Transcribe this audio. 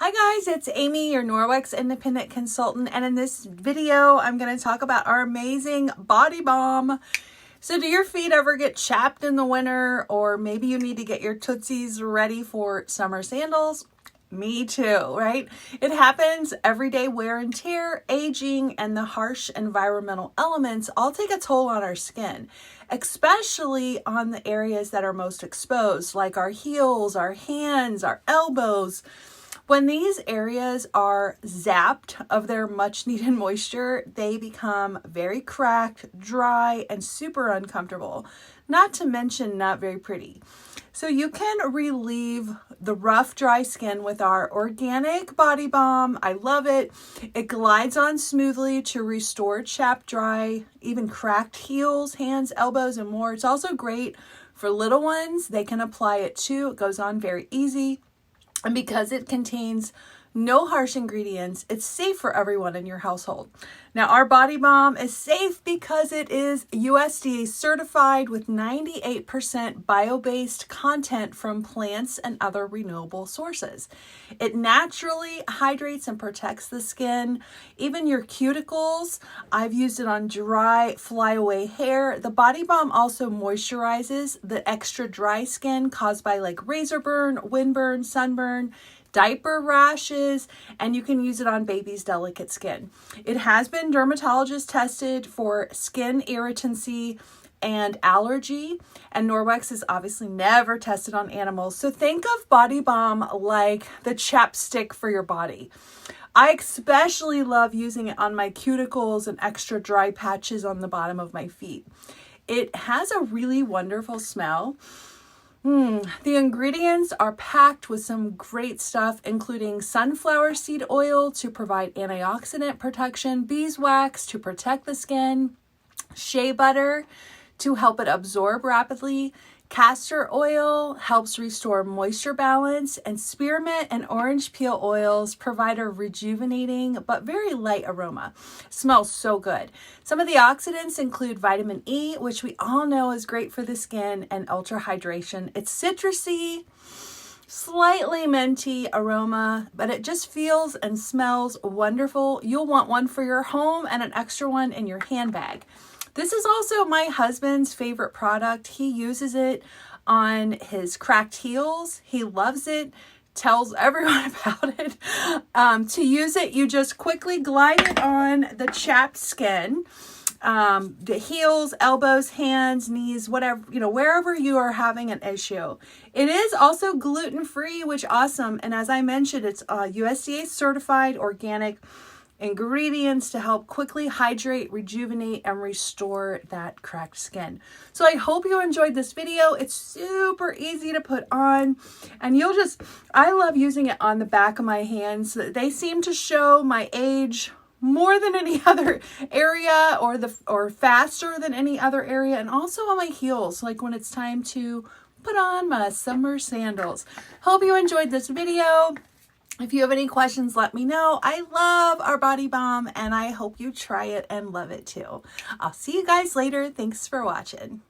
Hi guys, it's Amy, your Norwex independent consultant, and in this video I'm going to talk about our amazing body balm. So do your feet ever get chapped in the winter, or maybe you need to get your tootsies ready for summer sandals? Me too, right? It happens. Everyday wear and tear, aging, and the harsh environmental elements all take a toll on our skin, especially on the areas that are most exposed, like our heels, our hands, our elbows. When these areas are zapped of their much needed moisture, they become very cracked, dry, and super uncomfortable, not to mention not very pretty. So you can relieve the rough, dry skin with our organic body balm. I love it. It glides on smoothly to restore chapped, dry, even cracked heels, hands, elbows, and more. It's also great for little ones. They can apply it too. It goes on very easy. And because it contains no harsh ingredients, it's safe for everyone in your household. Now, our body balm is safe because it is USDA certified with 98% bio-based content from plants and other renewable sources. It naturally hydrates and protects the skin, even your cuticles. I've used it on dry, flyaway hair. The body balm also moisturizes the extra dry skin caused by like razor burn, windburn, sunburn, diaper rashes, and you can use it on baby's delicate skin. It has been dermatologist tested for skin irritancy and allergy, and Norwex is obviously never tested on animals. So think of body balm like the chapstick for your body. I especially love using it on my cuticles and extra dry patches on the bottom of my feet. It has a really wonderful smell. The ingredients are packed with some great stuff, including sunflower seed oil to provide antioxidant protection, beeswax to protect the skin, shea butter to help it absorb rapidly, castor oil helps restore moisture balance, and spearmint and orange peel oils provide a rejuvenating but very light aroma. Smells so good. Some of the oxidants include vitamin E, which we all know is great for the skin, and ultra hydration. It's citrusy, slightly minty aroma, but it just feels and smells wonderful. You'll want one for your home and an extra one in your handbag. This is also my husband's favorite product. He uses it on his cracked heels. He loves it, tells everyone about it. To use it, you just quickly glide it on the chapped skin, the heels, elbows, hands, knees, whatever, wherever you are having an issue. It is also gluten-free, which is awesome. And as I mentioned, it's USDA certified organic ingredients to help quickly hydrate, rejuvenate, and restore that cracked skin. So I hope you enjoyed this video. It's super easy to put on, and I love using it on the back of my hands. They seem to show my age more than any other area, or faster than any other area, and also on my heels, like when it's time to put on my summer sandals. Hope you enjoyed this video. If you have any questions, let me know. I love our body balm, and I hope you try it and love it too. I'll see you guys later. Thanks for watching.